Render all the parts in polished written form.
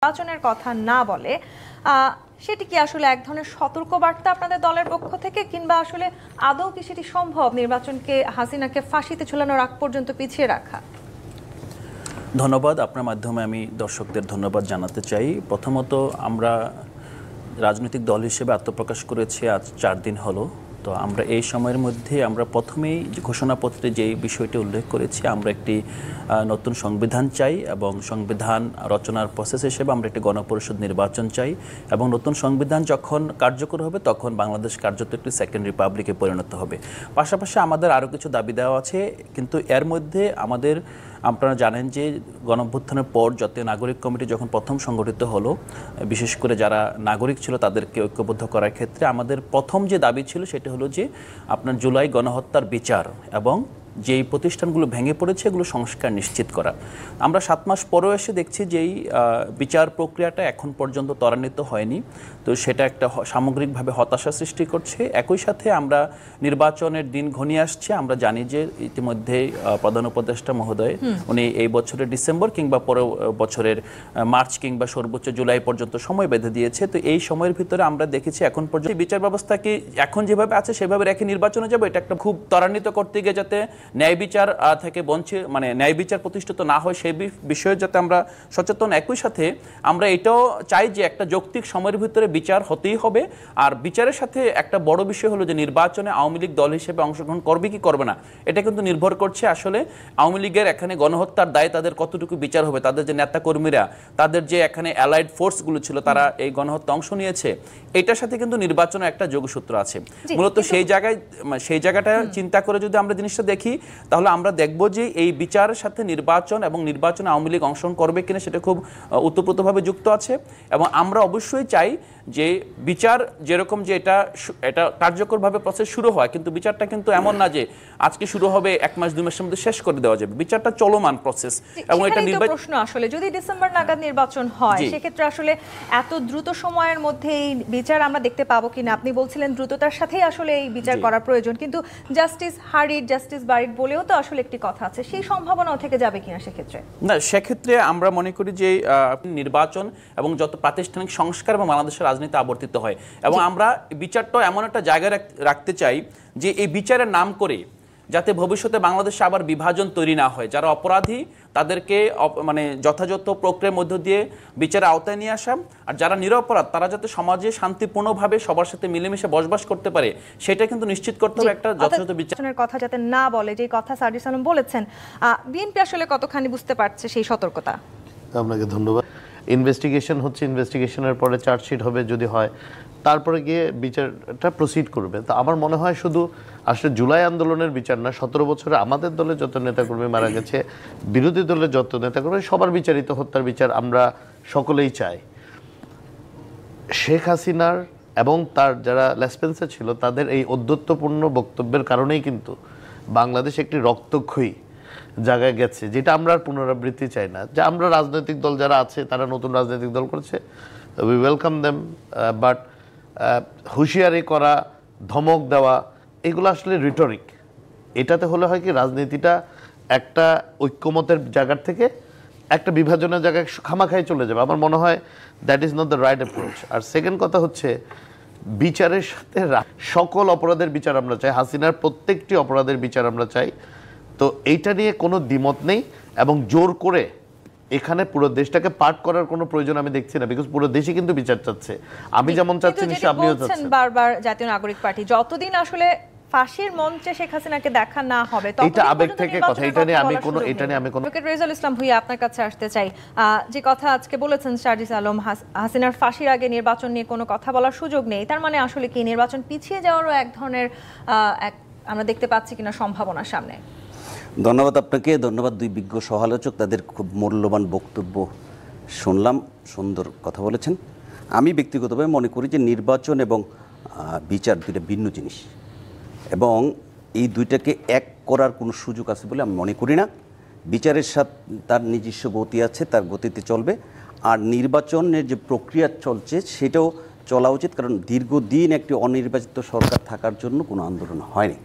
নির্বাচনের কথা না বলে সেটি কি আসলে এক ধরনের সতর্কবার্তা আপনাদের দলের পক্ষ থেকে, কিংবা আসলে আদৌ কি সেটি সম্ভব নির্বাচনকে হাসিনাকে ফাঁসিতে ঝুলানোর আগ পর্যন্ত পিছিয়ে রাখা? ধন্যবাদ। আপনার মাধ্যমে আমি দর্শকদের ধন্যবাদ জানাতে চাই। প্রথমত, আমরা রাজনৈতিক দল হিসেবে আত্মপ্রকাশ করেছি আজ 4 দিন হলো। তো আমরা এই সময়ের মধ্যে আমরা প্রথমেই ঘোষণাপত্রে যে বিষয়টি উল্লেখ করেছি, আমরা একটি নতুন সংবিধান চাই এবং সংবিধান রচনার প্রসেস হিসেবে আমরা একটি গণপরিষদ নির্বাচন চাই এবং নতুন সংবিধান যখন কার্যকর হবে তখন বাংলাদেশ কার্যত একটি সেকেন্ড রিপাবলিকে পরিণত হবে। পাশাপাশি আমাদের আরও কিছু দাবি দেওয়া আছে, কিন্তু এর মধ্যে আমাদের, আপনারা জানেন যে গণঅভ্যুত্থানের পর জাতীয় নাগরিক কমিটি যখন প্রথম সংগঠিত হলো, বিশেষ করে যারা নাগরিক ছিল তাদেরকে ঐক্যবদ্ধ করার ক্ষেত্রে আমাদের প্রথম যে দাবি ছিল সেটা হলো যে আপনার জুলাই গণহত্যার বিচার এবং যেই প্রতিষ্ঠানগুলো ভেঙে পড়েছে এগুলো সংস্কার নিশ্চিত করা। আমরা 7 মাস পরেও এসে দেখছি যে এই বিচার প্রক্রিয়াটা এখন পর্যন্ত ত্বরান্বিত হয়নি। তো সেটা একটা সামগ্রিকভাবে হতাশা সৃষ্টি করছে। একই সাথে আমরা নির্বাচনের দিন ঘনিয়ে আসছে। আমরা জানি যে ইতিমধ্যে প্রধান উপদেষ্টা মহোদয় উনি এই বছরের ডিসেম্বর কিংবা পরের বছরের মার্চ কিংবা সর্বোচ্চ জুলাই পর্যন্ত সময় বেঁধে দিয়েছে। তো এই সময়ের ভিতরে আমরা দেখেছি এখন পর্যন্ত বিচার ব্যবস্থাকে এখন যেভাবে আছে সেভাবে রেখে নির্বাচনে যাবো, এটা একটা খুব ত্বরান্বিত করতে গিয়ে যাতে ন্যায় বিচার থেকে বঞ্চিত, মানে ন্যায় বিচার প্রতিষ্ঠিত না হয় সেই বিষয়ে যাতে আমরা সচেতন। একই সাথে আমরা এটাও চাই যে একটা যৌক্তিক সময়ের ভিতরে বিচার হতেই হবে। আর বিচারের সাথে একটা বড় বিষয় হলো যে নির্বাচনে আওয়ামী লীগ দল হিসেবে অংশগ্রহণ করবে কি করবে না, এটা কিন্তু নির্ভর করছে আসলে আওয়ামী লীগের এখানে গণহত্যার দায় তাদের কতটুকু বিচার হবে, তাদের যে নেতা কর্মীরা, তাদের যে এখানে অ্যালাইড ফোর্সগুলো ছিল তারা এই গণহত্যা অংশ নিয়েছে, এটার সাথে কিন্তু নির্বাচনের একটা যোগসূত্র আছে। মূলত সেই জায়গাটা চিন্তা করে যদি আমরা জিনিসটা দেখি তাহলে আমরা দেখব যে এই বিচারের সাথে নির্বাচন এবং নির্বাচনে আওয়ামী লীগ অংশগ্রহণ করবে কিনা সেটা খুব ওতপ্রোতভাবে যুক্ত আছে। এবং আমরা অবশ্যই চাই যে বিচার যেরকম যে এটা কার্যকরভাবে প্রসেস শুরু হয়, কিন্তু বিচারটা কিন্তু এমন না যে আজকে শুরু হবে 1 মাস 2 মাসের মধ্যে শেষ করে দেওয়া যাবে। বিচারটা চলমান প্রসেস এবং এটা প্রশ্ন আসলে যদি ডিসেম্বর নাগাদ নির্বাচন হয় সেক্ষেত্রে আসলে এত দ্রুত সময়ের মধ্যে এই বিচার আমরা দেখতে পাবো কিনা? আপনি বলছিলেন দ্রুততার সাথেই আসলে এই বিচার করা প্রয়োজন, কিন্তু জাস্টিস হারিড জাস্টিস বারিড বলেও তো আসলে একটি কথা আছে, সেই সম্ভাবনাও থেকে যাবে কিনা সেক্ষেত্রে? না, সেক্ষেত্রে আমরা মনে করি যে নির্বাচন এবং যত প্রাতিষ্ঠানিক সংস্কার এবং বাংলাদেশের রাজনীতি আবর্তিত হয় এবং আমরা বিচারটা এমন একটা জায়গায় রাখতে চাই যে এই বিচারের নাম করে যাতে ভবিষ্যতে বাংলাদেশে আবার বিভাজন তৈরি না হয়। যারা অপরাধী তাদেরকে মানে যথাযথ প্রক্রিয়ার মধ্য দিয়ে বিচারের আওতায় নিয়ে আসা, আর যারা নিরপরাধ তারা যাতে সমাজে শান্তিপূর্ণভাবে সবার সাথে মিলেমিশে বসবাস করতে পারে সেটা কিন্তু নিশ্চিত করতে হবে একটা যথাযথ বিচারের কথা যাতে না বলে, যে কথা সার্জিস আলম বলেছেন। বিএনপি আসলে কতখানি বুঝতে পারছে সেই সতর্কতা? আপনাকে ধন্যবাদ। ইনভেস্টিগেশন হচ্ছে, ইনভেস্টিগেশনের পরে চার্জশিট হবে, যদি হয় তারপরে গিয়ে বিচারটা প্রসিড করবে। তো আমার মনে হয় শুধু আসলে জুলাই আন্দোলনের বিচার না, 17 বছরে আমাদের দলে যত নেতাকর্মী মারা গেছে, বিরোধী দলের যত নেতাকর্মী, সবার বিচারিত হত্যার বিচার আমরা সকলেই চাই। শেখ হাসিনার এবং তার যারা লেসপেন্সে ছিল তাদের এই ঔদ্ধত্যপূর্ণ বক্তব্যের কারণেই কিন্তু বাংলাদেশ একটি রক্তক্ষয়ী জায়গায় গেছে, যেটা আমরা আর পুনরাবৃত্তি চাই না। যে আমরা রাজনৈতিক দল যারা আছে তারা নতুন রাজনৈতিক দল করেছে, উই ওয়েলকাম দেম, বাট হুঁশিয়ারি করা, ধমক দেওয়া, এগুলো আসলে রিটরিক। এটাতে হলে হয় কি, রাজনীতিটা একটা ঐক্যমতের জায়গার থেকে একটা বিভাজনের জায়গায় খামাখাই চলে যাবে। আমার মনে হয় that is not the right approach. আর সেকেন্ড কথা হচ্ছে, বিচারের সাথে সকল অপরাধের বিচার আমরা চাই, হাসিনার প্রত্যেকটি অপরাধের বিচার আমরা চাই। তো এইটা নিয়ে কোনো দ্বিমত নেই এবং জোর করে এখানে পুরো দেশটাকে পার্ট করার কোনো প্রয়োজন আমি দেখছি না, বিকজ পুরো দেশই কিন্তু বিচার চাচ্ছে। আমি যেমন চাচ্ছি নিশ্চয়ই আপনিও চাচ্ছেন। বারবার জাতীয় নাগরিক পার্টি যতদিন আসলে ফাঁসির মঞ্চে শেখ হাসিনাকে দেখা না হবে এটা আবেগ থেকে কথা, এটা নিয়ে আমি কোনো ডক্টর রেজাউল ইসলাম ভুঁইয়া আপনার কাছে আসতে চাই। যে কথা আজকে বলেছেন সার্জিস আলম, হাসিনার ফাঁসির আগে নির্বাচন নিয়ে কোনো কথা বলার সুযোগ নেই, তার মানে আসলে কি নির্বাচন পিছিয়ে যাওয়ারও এক ধরনের আমরা দেখতে পাচ্ছি কিনা সম্ভাবনা সামনে? ধন্যবাদ আপনাকে, ধন্যবাদ দুই বিজ্ঞ সহালোচক, তাদের খুব মূল্যবান বক্তব্য শুনলাম, সুন্দর কথা বলেছেন। আমি ব্যক্তিগতভাবে মনে করি যে নির্বাচন এবং বিচার দুইটা ভিন্ন জিনিস এবং এই দুইটাকে এক করার কোনো সুযোগ আছে বলে আমি মনে করি না। বিচারের সাথে তার নিজস্ব গতি আছে, তার গতিতে চলবে, আর নির্বাচনের যে প্রক্রিয়া চলছে সেটাও চলা উচিত, কারণ দীর্ঘদিন একটি অনির্বাচিত সরকার থাকার জন্য কোনো আন্দোলন হয়নি।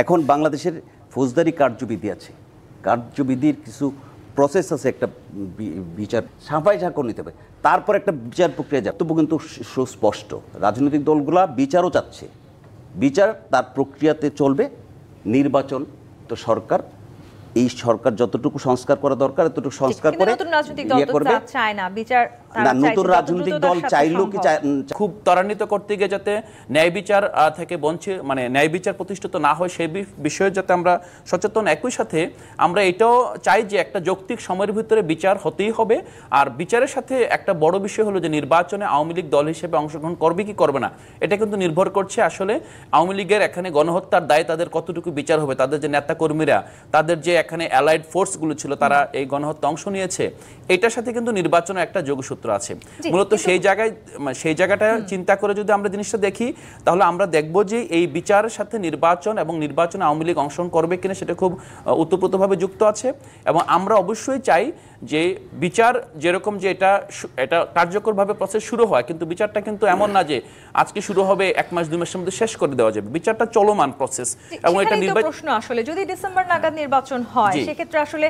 এখন বাংলাদেশের ফৌজদারি কার্যবিধি আছে, কার্যবিধির কিছু প্রসেস আছে, একটা বিচার সাফাই সাক্ষ্য নিতে হবে, তারপর একটা বিচার প্রক্রিয়া যাবে। তবু কিন্তু সুস্পষ্ট রাজনৈতিক দলগুলা বিচারও চাচ্ছে, বিচার তার প্রক্রিয়াতে চলবে। নির্বাচন তো সরকার, এই সরকার যতটুকু সংস্কার করা দরকার ততটুকু সংস্কার করে নতুন রাজনৈতিক দল তো চায় না বিচার, না নতুন রাজনৈতিক দল চাইলেও কি খুব ত্বরান্বিত করতে গিয়ে যাতে ন্যায় বিচার থেকে বঞ্চিত, মানে ন্যায় বিচার প্রতিষ্ঠিত না হয় সেই বিষয়ে যাতে আমরা সচেতন। একই সাথে আমরা এটাও চাই যে একটা যৌক্তিক সময়ের ভিতরে বিচার হতেই হবে। আর বিচারের সাথে একটা বড় বিষয় হলো যে নির্বাচনে আওয়ামী লীগ দল হিসেবে অংশগ্রহণ করবে কি করবে না, এটা কিন্তু নির্ভর করছে আসলে আওয়ামী লীগের এখানে গণহত্যার দায় তাদের কতটুকু বিচার হবে, তাদের যে নেতা কর্মীরা, তাদের যে এখানে অ্যালাইড ফোর্সগুলো ছিল তারা এই গণহত্যা অংশ নিয়েছে, এটার সাথে কিন্তু নির্বাচনে একটা যোগসূত্র আছে। মূলত সেই জায়গাটা চিন্তা করে যদি আমরা জিনিসটা দেখি, তাহলে আমরা দেখব যে এই বিচারের সাথে নির্বাচন এবং নির্বাচনে আওয়ামী লীগ অংশগ্রহণ করবে কিনা সেটা খুব ওতপ্রোতভাবে যুক্ত আছে। এবং আমরা অবশ্যই চাই যে বিচার যেরকম যে এটা কার্যকরভাবে প্রসেস শুরু হয়, কিন্তু বিচারটা কিন্তু এমন না যে আজকে শুরু হবে 1 মাস 2 মাসের মধ্যে শেষ করে দেওয়া যাবে। বিচারটা চলমান প্রসেস। এবং এটা প্রশ্ন আসলে যদি ডিসেম্বর নাগাদ নির্বাচন হয় সেক্ষেত্রে আসলে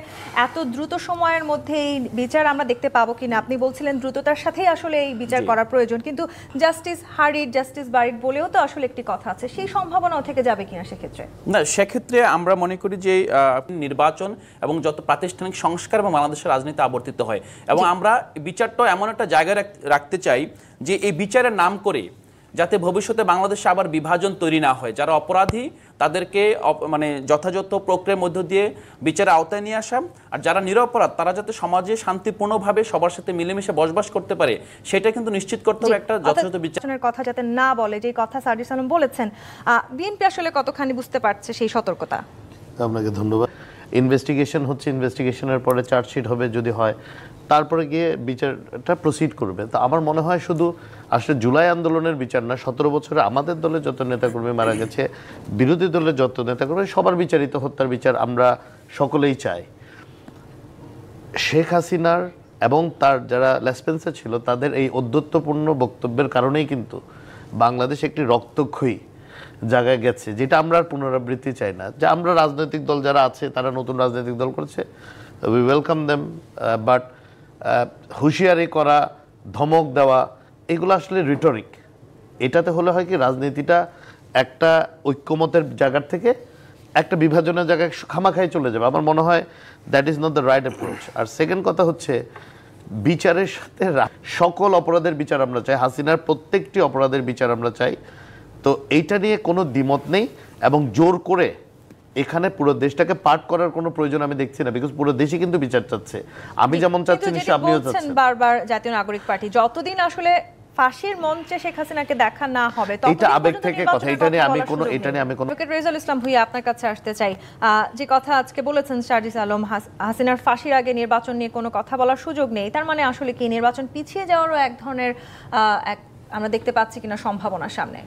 এত দ্রুত সময়ের মধ্যে এই বিচার আমরা দেখতে পাবো কিনা? আপনি বলছিলেন দ্রুততার সাথেই আসলে এই বিচার করার প্রয়োজন, কিন্তু জাস্টিস হারিড জাস্টিস বারিড বলেও তো আসলে একটি কথা আছে, সেই সম্ভাবনাও থেকে যাবে কিনা সেক্ষেত্রে? না, সেক্ষেত্রে আমরা মনে করি যে নির্বাচন এবং যত প্রাতিষ্ঠানিক সংস্কার এবং বাংলাদেশের রাজনীতি আবর্তিত হয়, এবং আমরা বিচারটা এমন একটা জায়গায় রাখতে চাই যে এই বিচারের নাম করে যাতে ভবিষ্যতে বাংলাদেশে আবার বিভাজন তৈরি না হয়। যারা অপরাধী তাদেরকে মানে যথাযথ প্রক্রিয়ার মধ্য দিয়ে বিচারের আওতায় নিয়ে আসা, আর যারা নিরপরাধ তারা যাতে সমাজে শান্তিপূর্ণভাবে সবার সাথে মিলেমিশে বসবাস করতে পারে, সেটা কিন্তু নিশ্চিত করতে হবে একটা যথাযথ বিচারের কথা যাতে না বলে, যে কথা সার্জিস আলম বলেছেন। বিএনপি আসলে কতখানি বুঝতে পারছে সেই সতর্কতা? আপনাকে ধন্যবাদ। ইনভেস্টিগেশন হচ্ছে, ইনভেস্টিগেশনের পরে চার্জশিট হবে, যদি হয় তারপরে গিয়ে বিচারটা প্রসিড করবে। তো আমার মনে হয় শুধু আসলে জুলাই আন্দোলনের বিচার না, 17 বছরে আমাদের দলে যত নেতাকর্মী মারা গেছে, বিরোধী দলের যত নেতাকর্মী, সবার বিচারিত হত্যার বিচার আমরা সকলেই চাই। শেখ হাসিনার এবং তার যারা লেসপেন্সে ছিল তাদের এই ঔদ্ধত্যপূর্ণ বক্তব্যের কারণেই কিন্তু বাংলাদেশ একটি রক্তক্ষয়ী জায়গায় গেছে, যেটা আমরা আর পুনরাবৃত্তি চাই না। যে আমরা রাজনৈতিক দল যারা আছে তারা নতুন রাজনৈতিক দল করছে, উই ওয়েলকাম দেম, বাট হুঁশিয়ারি করা, ধমক দেওয়া, এগুলো আসলে রিটরিক। এটাতে হলে হয় কি, রাজনীতিটা একটা ঐক্যমতের জায়গার থেকে একটা বিভাজনের জায়গায় খামাখাই চলে যাবে। আমার মনে হয় that is not the right approach. আর সেকেন্ড কথা হচ্ছে, বিচারের সাথে সকল অপরাধের বিচার আমরা চাই, হাসিনার প্রত্যেকটি অপরাধের বিচার আমরা চাই। তো এইটা নিয়ে কোনো দ্বিমত নেই, এবং জোর করে এখানে পুরো দেশটাকে পার্ট করার কোনো প্রয়োজন আমি দেখছি না, বিকজ পুরো দেশই কিন্তু বিচার চাচ্ছে। আমি যেমন চাচ্ছি নিশ্চয়ই আপনিও চাচ্ছেন। বারবার জাতীয় নাগরিক পার্টি যতদিন আসলে ফাঁসির মঞ্চে শেখ হাসিনাকে দেখা না হবে, এটা আবেগ থেকে কথা, এটা নিয়ে আমি কোনো অ্যাডভোকেট রেজাউল ইসলাম ভুঁইয়া আপনার কাছে আসতে চাই। যে কথা আজকে বলেছেন সার্জিস আলম, হাসিনার ফাঁসির আগে নির্বাচন নিয়ে কোনো কথা বলার সুযোগ নেই, তার মানে আসলে কি নির্বাচন পিছিয়ে যাওয়ারও এক ধরনের আমরা দেখতে পাচ্ছি কিনা সম্ভাবনা সামনে?